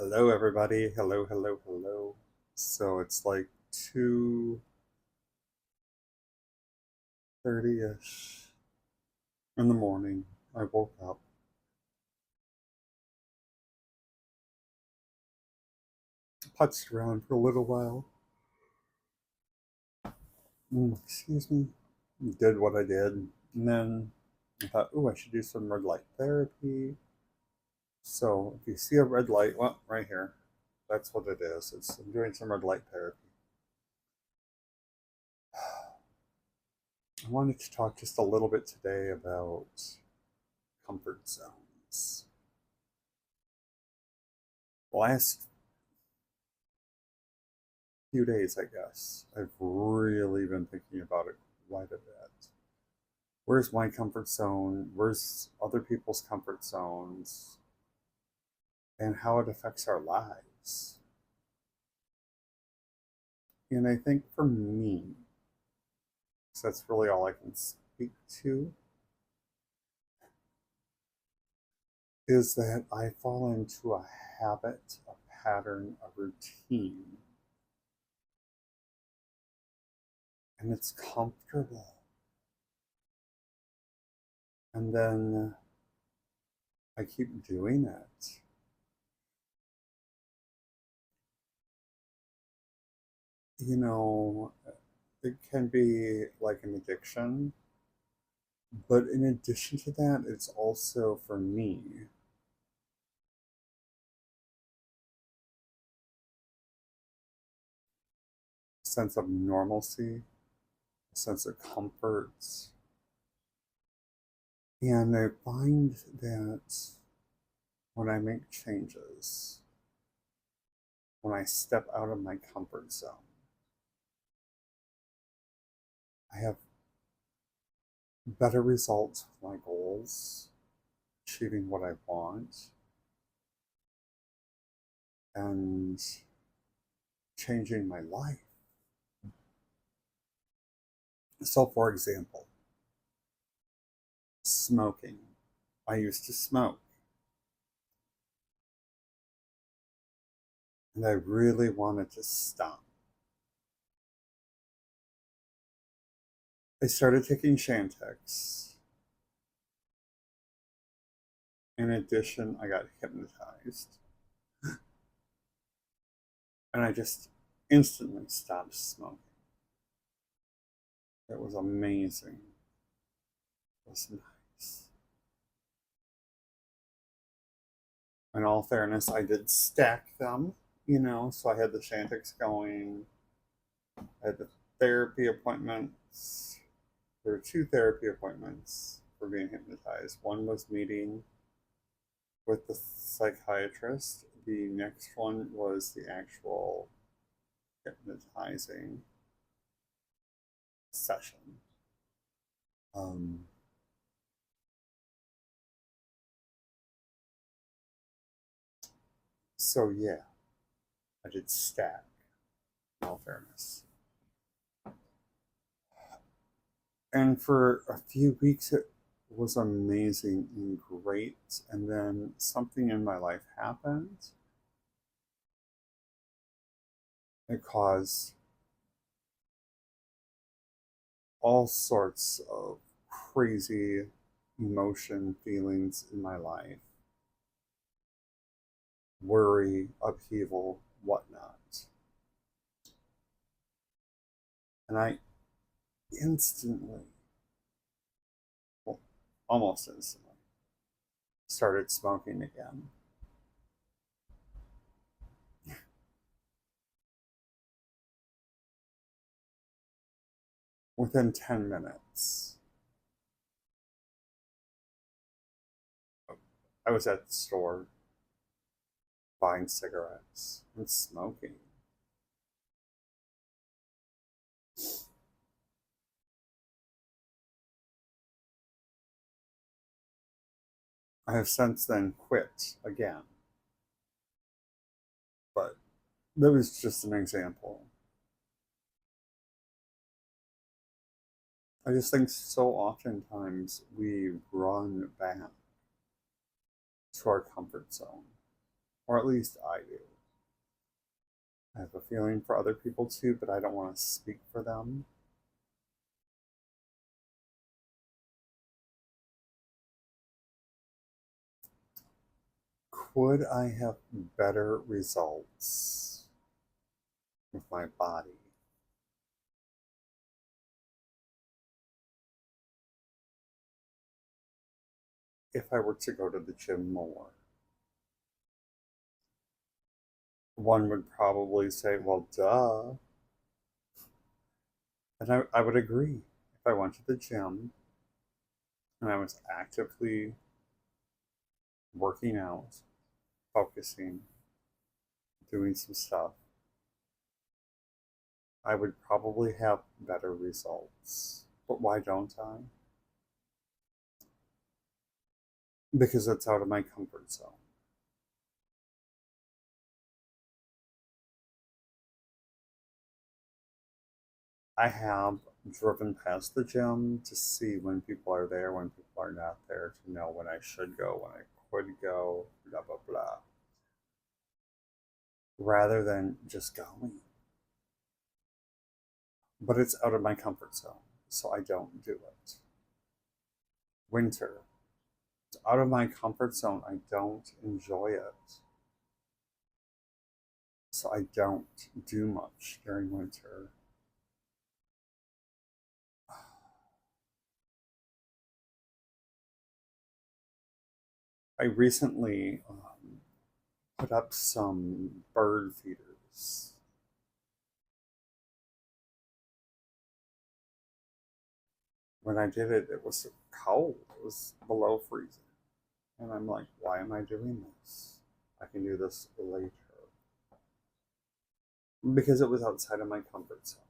Hello, everybody. Hello, hello, hello. So it's like 2:30ish in the morning. I woke up, putzed around for a little while. Excuse me. Did what I did. And then I thought, oh, I should do some red light therapy. So if you see a red light, well, right here, that's what it is. I'm doing some red light therapy. I wanted to talk just a little bit today about comfort zones. Last few days, I guess, I've really been thinking about it quite a bit. Where's my comfort zone? Where's other people's comfort zones? And how it affects our lives. And I think for me, because that's really all I can speak to, is that I fall into a habit, a pattern, a routine, and it's comfortable. And then I keep doing it. You know, it can be like an addiction, but in addition to that, it's also for me a sense of normalcy, a sense of comfort. And I find that when I make changes, when I step out of my comfort zone, I have better results with my goals, achieving what I want, and changing my life. So, for example, smoking. I used to smoke, and I really wanted to stop. I started taking Chantix. In addition, I got hypnotized, and I just instantly stopped smoking. It was amazing. It was nice. In all fairness, I did stack them, so I had the Chantix going. I had the therapy appointments. There were two therapy appointments for being hypnotized. One was meeting with the psychiatrist. The next one was the actual hypnotizing session. Um, so yeah, I did stack. In all fairness, and for a few weeks it was amazing and great. And then something in my life happened. It caused all sorts of crazy emotion, feelings in my life, worry, upheaval, whatnot. And I instantly, well, almost instantly, started smoking again. Within 10 minutes, I was at the store buying cigarettes and smoking. I have since then quit again, but that was just an example. I just think so oftentimes we run back to our comfort zone. or at least I do. I have a feeling for other people too, but I don't want to speak for them. Could I have better results with my body? If I were to go to the gym more? One would probably say, well, duh. And I would agree. If I went to the gym and I was actively working out, focusing, doing some stuff, I would probably have better results. But why don't I? Because it's out of my comfort zone. I have driven past the gym to see when people are there, when people are not there, to know when I should go, when I could go, blah, blah, blah, rather than just going. But it's out of my comfort zone, so I don't do it. Winter. It's out of my comfort zone. I don't enjoy it. So I don't do much during winter. I recently put up some bird feeders. When I did it, it was cold. It was below freezing. And I'm like, why am I doing this? I can do this later. Because it was outside of my comfort zone.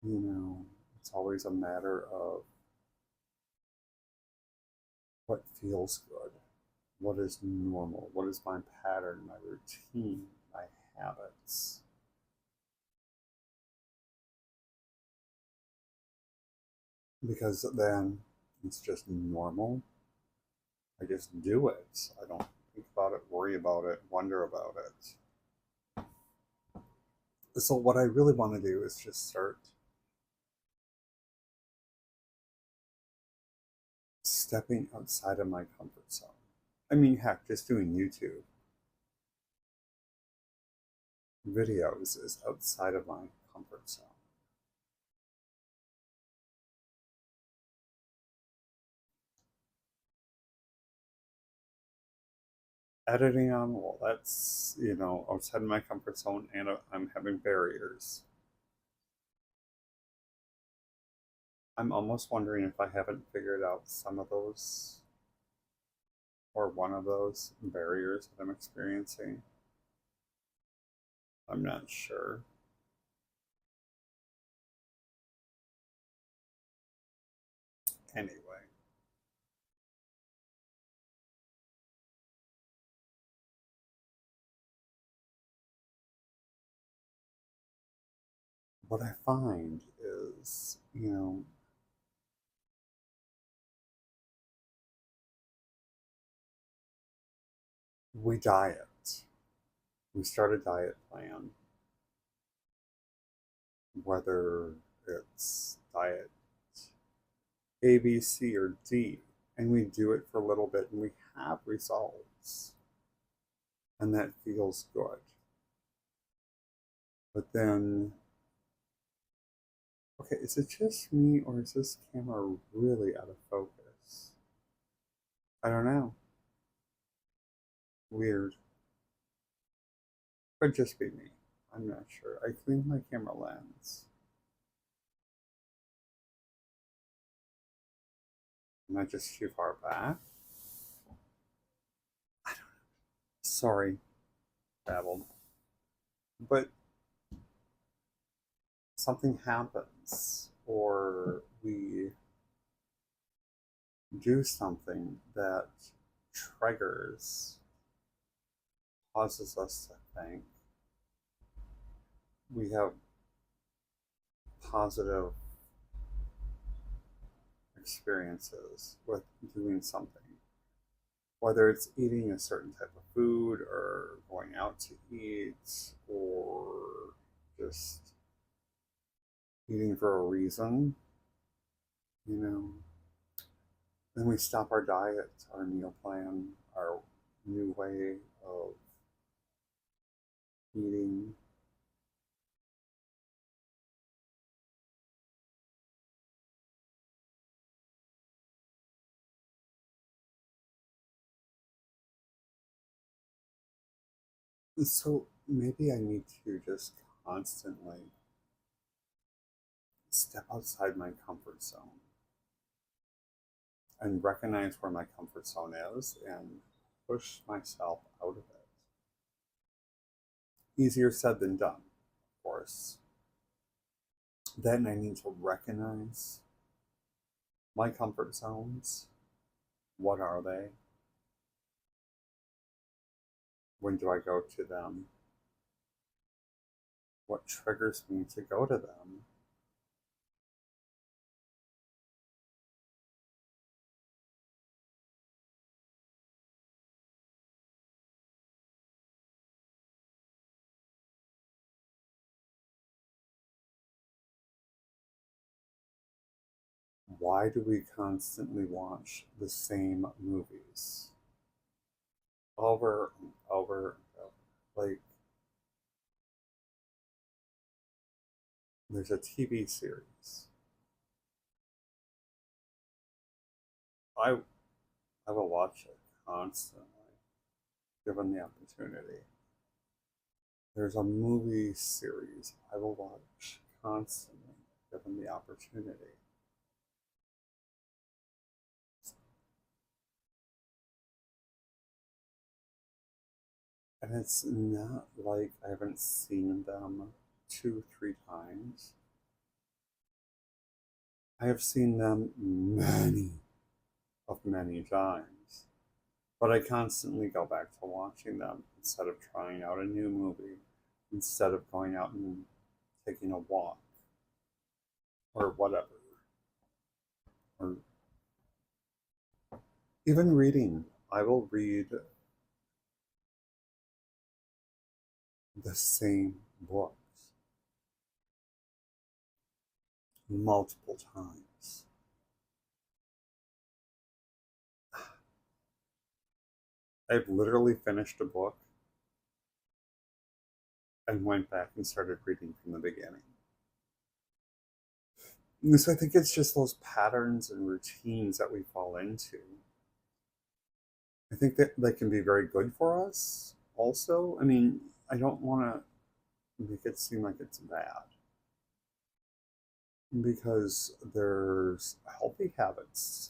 You know, it's always a matter of what feels good, what is normal, what is my pattern, my routine, my habits. Because then it's just normal. I just do it. I don't think about it, worry about it, wonder about it. So, what I really want to do is just start stepping outside of my comfort zone. I mean, heck, just doing YouTube videos is outside of my comfort zone. Editing on, well, that's, outside of my comfort zone, and I'm having barriers. I'm almost wondering if I haven't figured out some of those or one of those barriers that I'm experiencing. I'm not sure. Anyway, what I find is, we diet. We start a diet plan, whether it's diet A, B, C, or D, and we do it for a little bit and we have results, and that feels good. But then, okay, is it just me or is this camera really out of focus? I don't know. Weird. Could just be me. I'm not sure. I cleaned my camera lens. Am I just too far back? I don't know. Sorry, babbled. But something happens, or we do something that triggers, causes us to think. We have positive experiences with doing something, whether it's eating a certain type of food or going out to eat or just eating for a reason, you know. Then we stop our diet, our meal plan, our new way of eating. So maybe I need to just constantly step outside my comfort zone and recognize where my comfort zone is and push myself out of it. Easier said than done, of course. Then I need to recognize my comfort zones. What are they? When do I go to them? What triggers me to go to them? Why do we constantly watch the same movies over and over and over? Like, there's a TV series. I I will watch it constantly, given the opportunity. There's a movie series I will watch constantly, given the opportunity. And it's not like I haven't seen them two, three times. I have seen them many times. But I constantly go back to watching them instead of trying out a new movie, instead of going out and taking a walk or whatever. Or even reading. I will read the same books multiple times. I've literally finished a book and went back and started reading from the beginning. So I think it's just those patterns and routines that we fall into. I think that they can be very good for us also. I mean, I don't want to make it seem like it's bad because there's healthy habits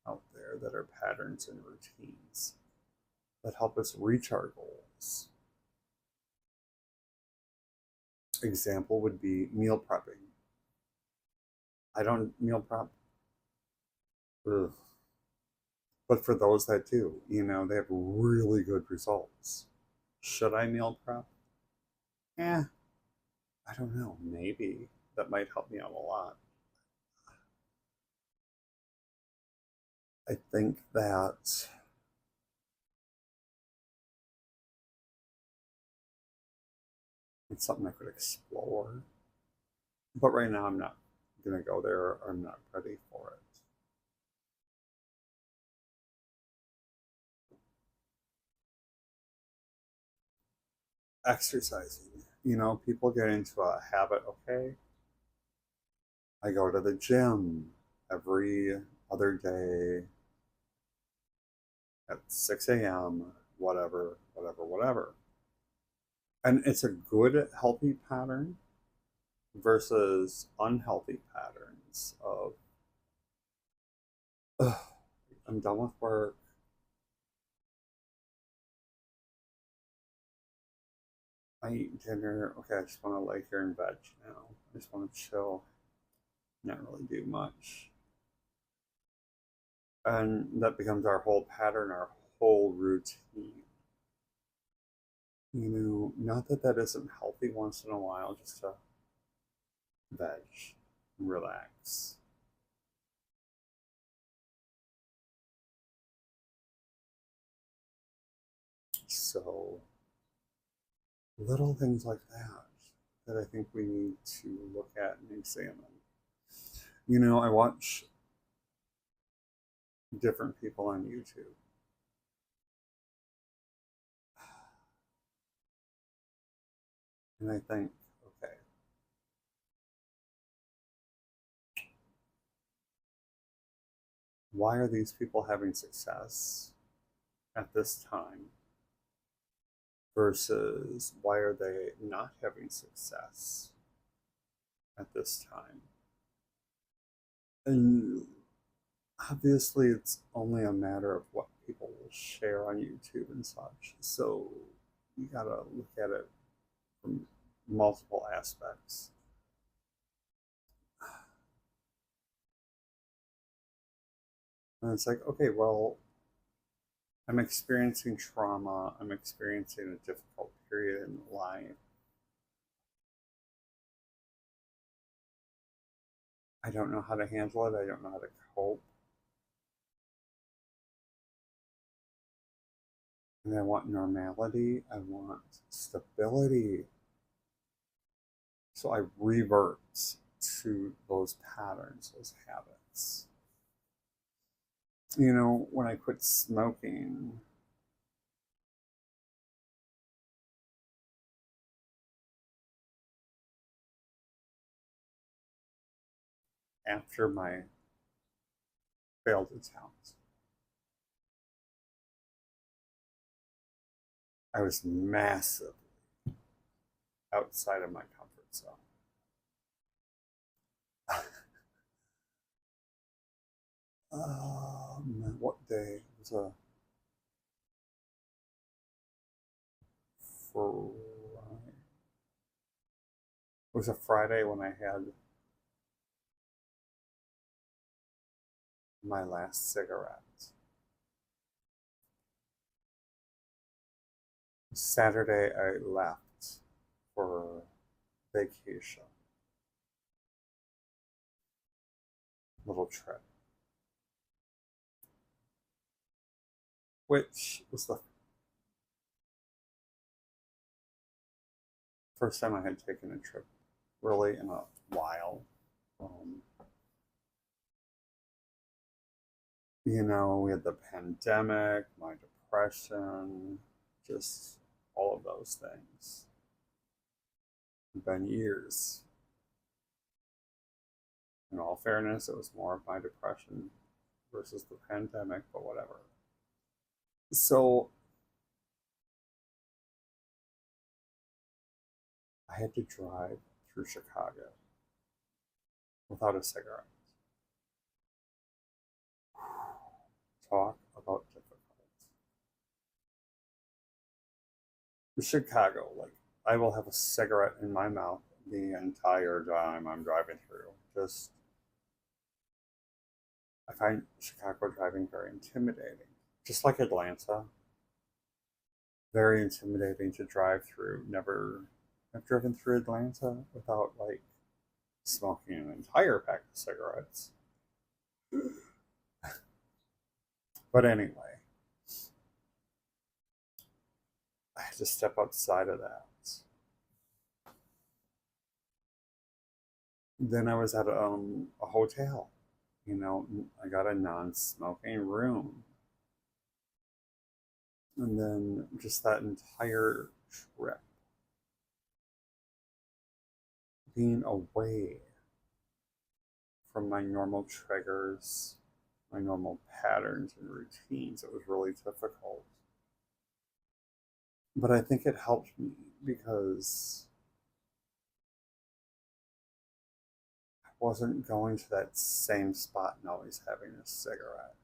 out there that are patterns and routines that help us reach our goals. Example would be meal prepping. I don't meal prep. Ugh. But for those that do, they have really good results. Should I meal prep? Eh, I don't know. Maybe that might help me out a lot. I think that it's something I could explore. But right now, I'm not going to go there. Or I'm not ready for it. Exercising. People get into a habit. Okay, I go to the gym every other day at 6 a.m., whatever, whatever, whatever. And it's a good, healthy pattern versus unhealthy patterns of, ugh, I'm done with work. I eat dinner. Okay, I just want to lay here in bed now. I just want to chill, not really do much. And that becomes our whole pattern, our whole routine. Not that that isn't healthy once in a while, just to veg, relax. So, little things like that I think we need to look at and examine. I watch different people on YouTube. And I think, okay, why are these people having success at this time versus why are they not having success at this time? And obviously, it's only a matter of what people will share on YouTube and such. So you gotta look at it from multiple aspects. And it's like, okay, well, I'm experiencing trauma, I'm experiencing a difficult period in life. I don't know how to handle it, I don't know how to cope. And I want normality, I want stability. So I revert to those patterns, those habits. When I quit smoking, after my failed attempt, I was massively outside of my comfort zone. What day? Friday. It was a Friday when I had my last cigarette. Saturday, I left for vacation, little trip, which was the first time I had taken a trip really in a while. Um, we had the pandemic, my depression, just all of those things. It's been years. In all fairness, it was more of my depression versus the pandemic, but whatever. So I had to drive through Chicago without a cigarette. Talk about difficult. Chicago, like, I will have a cigarette in my mouth the entire time I'm driving through. I find Chicago driving very intimidating. Just like Atlanta, very intimidating to drive through. Never have driven through Atlanta without, like, smoking an entire pack of cigarettes. But anyway, I had to step outside of that. Then I was at a hotel. I got a non-smoking room. And then just that entire trip, being away from my normal triggers, my normal patterns and routines, it was really difficult. But I think it helped me because I wasn't going to that same spot and always having a cigarette.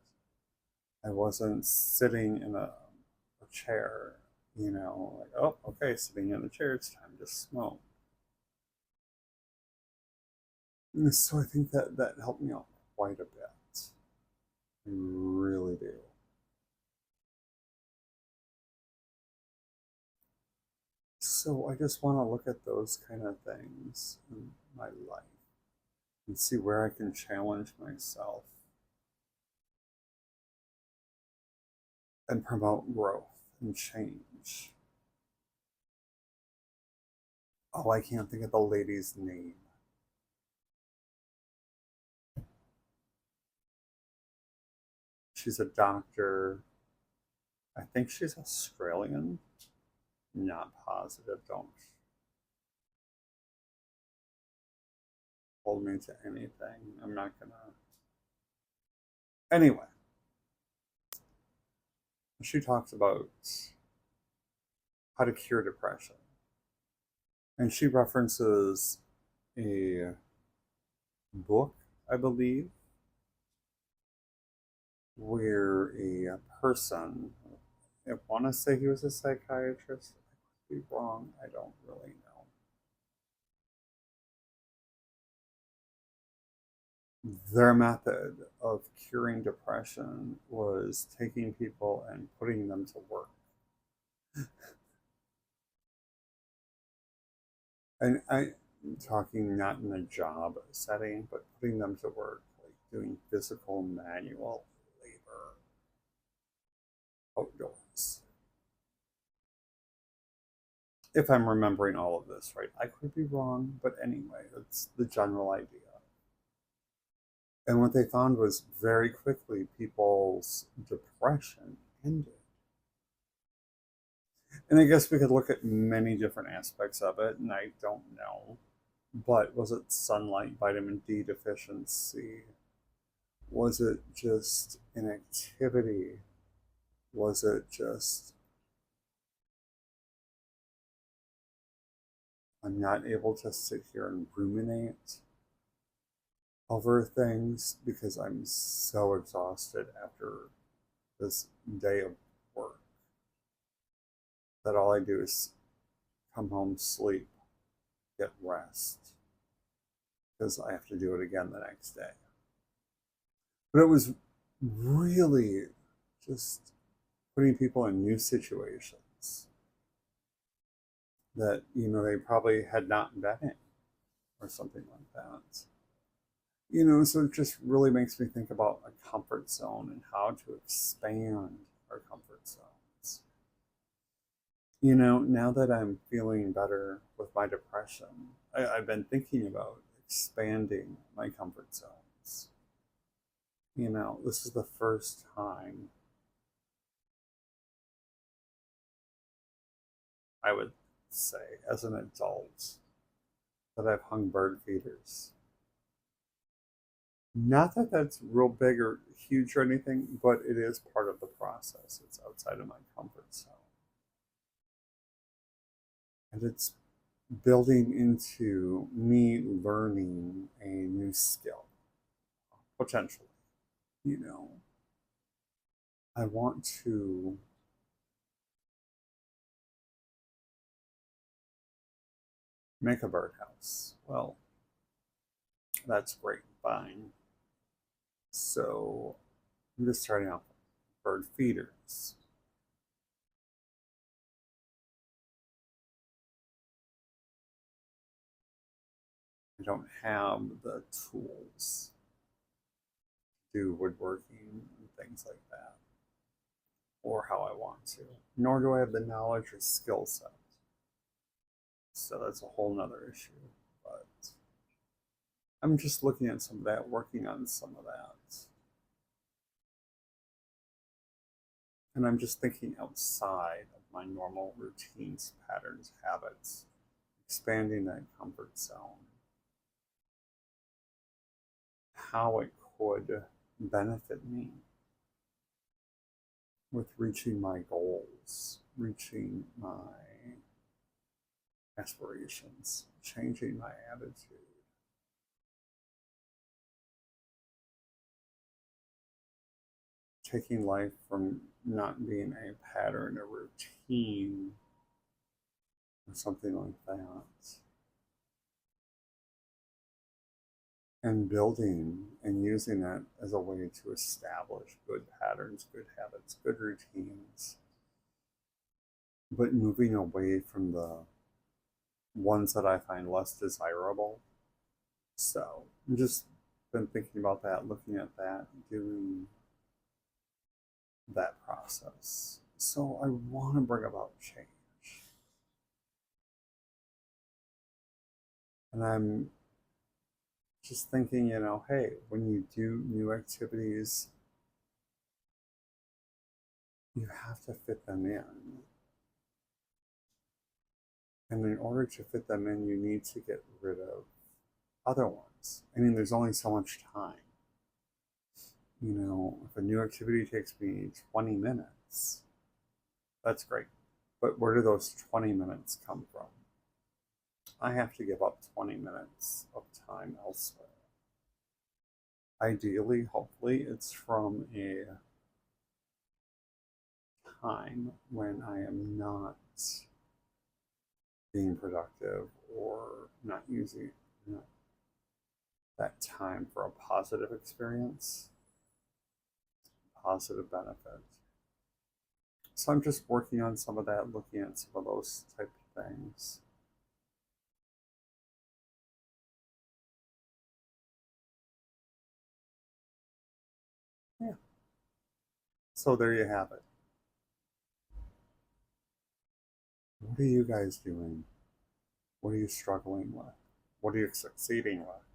I wasn't sitting in a chair, like, oh, okay, sitting in the chair, it's time to smoke. And so I think that helped me out quite a bit. I really do. So I just want to look at those kind of things in my life and see where I can challenge myself and promote growth and change. Oh, I can't think of the lady's name. She's a doctor. I think she's Australian. Not positive. Don't hold me to anything. I'm not gonna. Anyway, she talks about how to cure depression. And she references a book, I believe, where a person, I want to say he was a psychiatrist, I could be wrong, I don't really know. Their method of curing depression was taking people and putting them to work. And I'm talking not in a job setting, but putting them to work, like doing physical manual labor outdoors. If I'm remembering all of this right, I could be wrong, but anyway, that's the general idea. And what they found was very quickly people's depression ended. And I guess we could look at many different aspects of it, and I don't know. But was it sunlight, vitamin D deficiency? Was it just inactivity? Was it just I'm not able to sit here and ruminate over things because I'm so exhausted after this day of work that all I do is come home, sleep, get rest because I have to do it again the next day. But it was really just putting people in new situations that, they probably had not been in or something like that. So it just really makes me think about a comfort zone and how to expand our comfort zones. Now that I'm feeling better with my depression, I've been thinking about expanding my comfort zones. This is the first time I would say as an adult that I've hung bird feeders. Not that that's real big or huge or anything, but it is part of the process. It's outside of my comfort zone. And it's building into me learning a new skill, potentially. You know, I want to make a birdhouse. Well, that's great, fine. So I'm just starting off with bird feeders. I don't have the tools to do woodworking and things like that, or how I want to, nor do I have the knowledge or skill set. So that's a whole nother issue. But I'm just looking at some of that, working on some of that. And I'm just thinking outside of my normal routines, patterns, habits, expanding that comfort zone, how it could benefit me with reaching my goals, reaching my aspirations, changing my attitude. Taking life from not being a pattern, a routine, or something like that, and building and using that as a way to establish good patterns, good habits, good routines, but moving away from the ones that I find less desirable. So I've just been thinking about that, looking at that, doing that process. So I want to bring about change. And I'm just thinking, hey, when you do new activities, you have to fit them in. And in order to fit them in, you need to get rid of other ones. I mean, there's only so much time. If a new activity takes me 20 minutes, that's great. But where do those 20 minutes come from? I have to give up 20 minutes of time elsewhere. Ideally, hopefully, it's from a time when I am not being productive or not using that time for a positive experience, positive benefit. So I'm just working on some of that, looking at some of those type of things. Yeah. So there you have it. What are you guys doing? What are you struggling with? What are you succeeding with?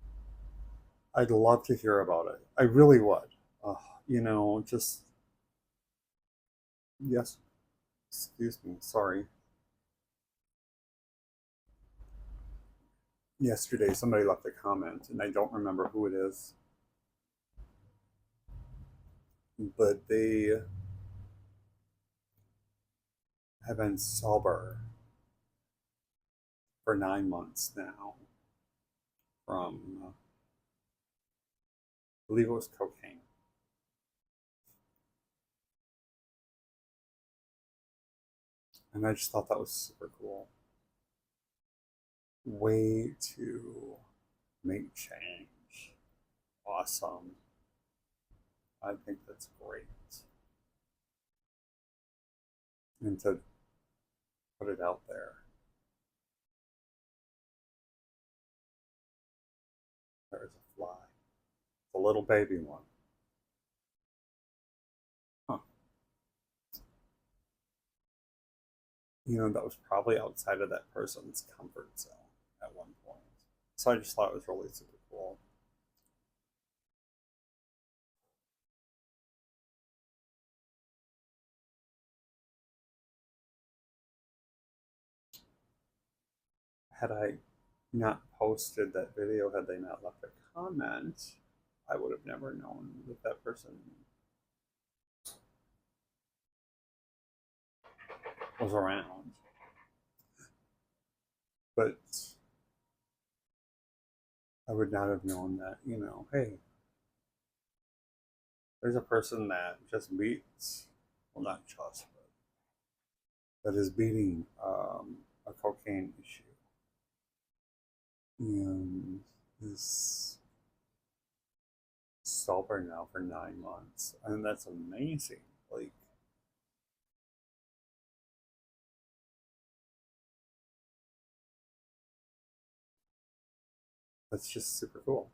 I'd love to hear about it. I really would. Just, yes, excuse me, sorry. Yesterday, somebody left a comment, and I don't remember who it is, but they have been sober for 9 months now from, I believe it was cocaine. And I just thought that was super cool. Way to make change. Awesome. I think that's great. And to put it out there. There's a fly. It's a little baby one. Huh. That was probably outside of that person's comfort zone at one point. So I just thought it was really super cool. Had I not posted that video, had they not left a comment, I would have never known that that person was around. But I would not have known that, hey, there's a person that just beats, well, not just, but that is beating a cocaine issue. And is sober now for 9 months. And that's amazing. Like, that's just super cool.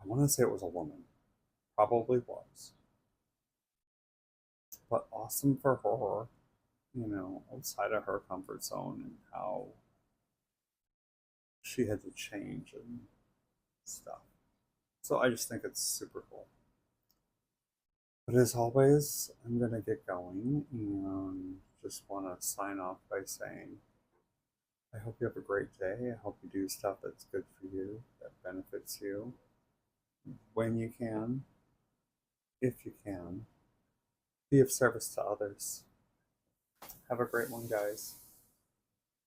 I want to say it was a woman. Probably was. But awesome for her, outside of her comfort zone and how she had to change and stuff. So I just think it's super cool. But as always, I'm going to get going and just want to sign off by saying I hope you have a great day. I hope you do stuff that's good for you, that benefits you when you can, if you can. Be of service to others. Have a great one, guys.